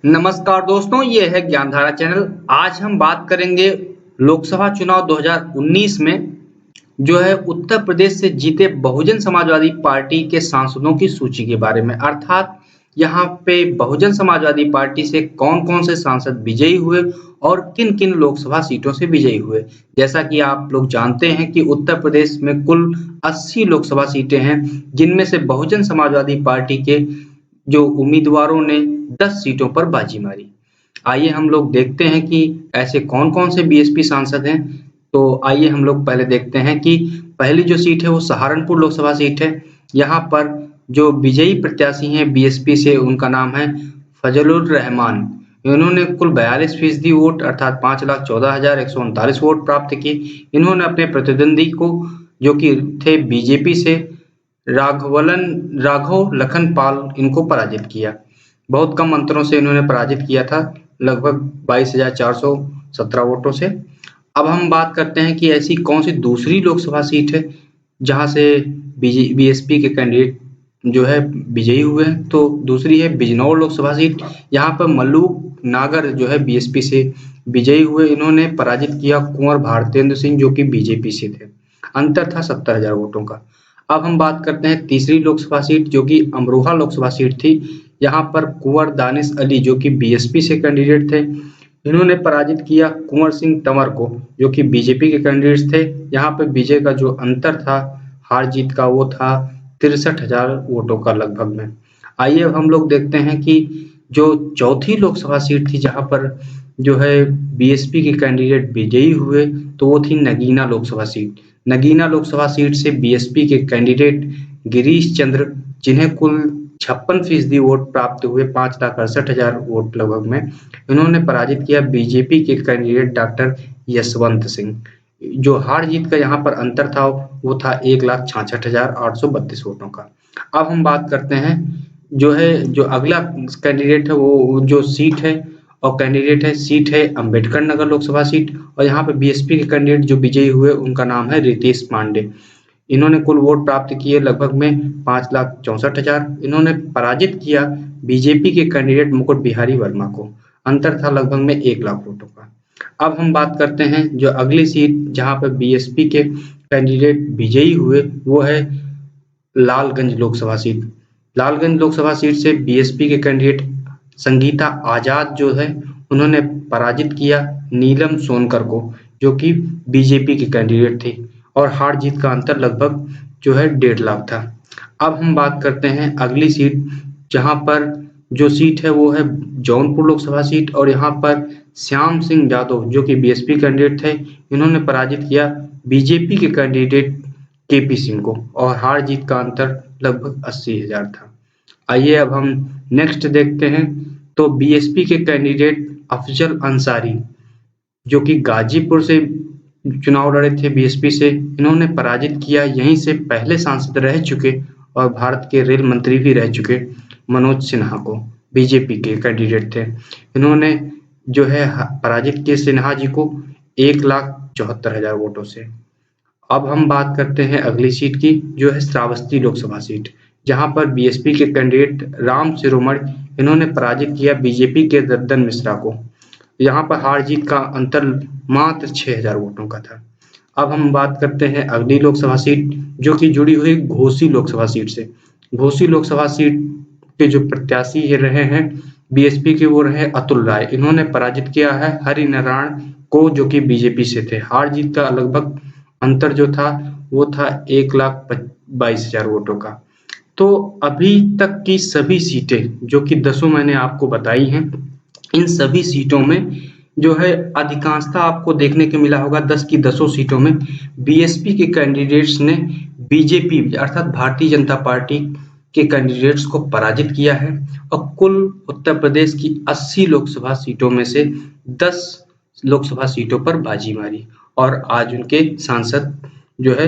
नमस्कार दोस्तों, ये है ज्ञानधारा चैनल। आज हम बात करेंगे लोकसभा चुनाव 2019 में जो है उत्तर प्रदेश से जीते बहुजन समाजवादी पार्टी के सांसदों की सूची के बारे में। अर्थात यहाँ पे बहुजन समाजवादी पार्टी से कौन-कौन से सांसद विजयी हुए और किन-किन लोकसभा सीटों से विजयी हुए। जैसा कि आप लोग जानते हैं कि उत्तर प्रदेश में कुल 80 लोकसभा सीटें हैं, जिनमें से बहुजन समाजवादी पार्टी के जो उम्मीदवारों ने 10 सीटों पर बाजी मारी। आइए हम लोग देखते हैं कि ऐसे कौन-कौन से बीएसपी सांसद हैं। तो आइए हम लोग पहले देखते हैं कि पहली जो सीट है वो सहारनपुर लोकसभा सीट है। यहाँ पर जो विजयी प्रत्याशी हैं बीएसपी से उनका नाम है फजलुर रहमान। इन्होंने कुल 42% वोट अर्थात 5,14,139 वोट प्राप्त किए। इन्होंने अपने प्रतिद्वंदी को जो कि थे बीजेपी से राघव लखन पाल इनको पराजित किया। बहुत कम अंतरों से इन्होंने पराजित किया था, लगभग 22,417 वोटों से। अब हम बात करते हैं कि ऐसी कौन सी दूसरी लोकसभा सीट है जहां से बीएसपी के कैंडिडेट जो है विजयी हुए हैं। तो दूसरी है बिजनौर लोकसभा सीट। यहाँ पर मल्लूक नागर जो है बीएसपी से विजयी हुए। इन्होंने पराजित किया कुंवर भारतेंद्र सिंह जो कि बीजेपी से थे। अंतर था 70,000 वोटों का। अब हम बात करते हैं तीसरी लोकसभा सीट जो कि अमरोहा लोकसभा सीट थी। यहाँ पर कुंवर दानिश अली जो कि बीएसपी से कैंडिडेट थे, इन्होंने पराजित किया कुंवर सिंह तंवर को जो कि बीजेपी के कैंडिडेट थे। यहाँ पे विजय का जो अंतर था हार जीत का वो था 63,000 वोटों का लगभग में। आइए अब हम लोग देखते हैं कि जो चौथी लोकसभा सीट थी जहाँ पर जो है बीएसपी के कैंडिडेट विजयी हुए, तो वो थी नगीना लोकसभा सीट। नगीना लोकसभा सीट से बीएसपी के कैंडिडेट गिरीश चंद्र, जिन्हें कुल 56% वोट प्राप्त हुए 5,68,000 वोट लगभग में, इन्होंने पराजित किया बीजेपी के कैंडिडेट डॉक्टर यशवंत सिंह। जो हार जीत का यहाँ पर अंतर था वो था 1,66,832 वोटों का। अब हम बात करते हैं जो अगला कैंडिडेट है वो जो सीट है और कैंडिडेट है सीट है अंबेडकर नगर लोकसभा सीट। और यहाँ पे बीएसपी के कैंडिडेट जो विजयी हुए उनका नाम है रितेश पांडे। इन्होंने कुल वोट प्राप्त किए लगभग में 5,64,000। इन्होंने पराजित किया बीजेपी के कैंडिडेट मुकुट बिहारी वर्मा को। अंतर था लगभग में 1,00,000 वोटों का। अब हम बात करते हैं जो अगली सीट जहां पर बीएसपी के कैंडिडेट विजयी हुए वो है लालगंज लोकसभा सीट। लालगंज लोकसभा सीट से बीएसपी के कैंडिडेट संगीता आजाद जो है उन्होंने पराजित किया नीलम सोनकर को जो कि बीजेपी की कैंडिडेट थी। और हार जीत का अंतर लगभग जो है 1,50,000 था। अब हम बात करते हैं अगली सीट जहां पर जो सीट है वो है जौनपुर लोकसभा सीट। और यहाँ पर श्याम सिंह यादव जो कि बीएसपी कैंडिडेट थे, इन्होंने पराजित किया बीजेपी के कैंडिडेट केपी सिंह को और हार जीत का अंतर लगभग 80,000 था। आइए अब हम नेक्स्ट देखते हैं। तो बीएसपी के कैंडिडेट अफजल अंसारी जो कि गाजीपुर से चुनाव लड़े थे बीएसपी से, इन्होंने पराजित किया यहीं से पहले सांसद रह चुके और भारत के रेल मंत्री भी रह चुके मनोज सिन्हा को। बीजेपी के कैंडिडेट थे, इन्होंने जो है पराजित किए सिन्हा जी को 1,74,000 वोटों से। अब हम बात करते हैं अगली सीट की जो है श्रावस्ती लोकसभा सीट, जहां पर बीएसपी के कैंडिडेट राम शिरोमणि इन्होंने पराजित किया बीजेपी के दद्दन मिश्रा को। यहाँ पर हार जीत का अंतर मात्र 6,000 वोटों का था। अब हम बात करते हैं अगली लोकसभा सीट जो कि जुड़ी हुई घोसी लोकसभा सीट से। घोसी लोकसभा सीट के जो प्रत्याशी ये रहे हैं बीएसपी के वो रहे अतुल राय। इन्होंने पराजित किया है हरिनारायण को जो कि बीजेपी से थे। हार जीत का लगभग अंतर जो था वो था 1,22,000 वोटों का। तो अभी तक की सभी सीटें जो कि 10 मैंने आपको बताई हैं, इन सभी सीटों में जो है अधिकांशतः आपको देखने को मिला होगा 10 की 10 सीटों में बीएसपी के कैंडिडेट्स ने बीजेपी अर्थात भारतीय जनता पार्टी के कैंडिडेट्स को पराजित किया है। और कुल उत्तर प्रदेश की 80 लोकसभा सीटों में से 10 लोकसभा सीटों पर बाजी मारी और आज उनके सांसद जो है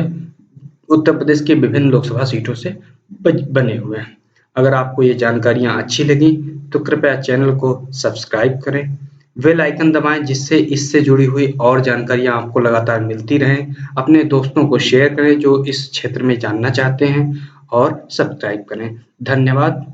उत्तर प्रदेश के विभिन्न लोकसभा सीटों से बने हुए हैं। अगर आपको ये जानकारियां अच्छी लगी तो कृपया चैनल को सब्सक्राइब करें, बेल आइकन दबाएं जिससे इससे जुड़ी हुई और जानकारियां आपको लगातार मिलती रहें। अपने दोस्तों को शेयर करें जो इस क्षेत्र में जानना चाहते हैं और सब्सक्राइब करें। धन्यवाद।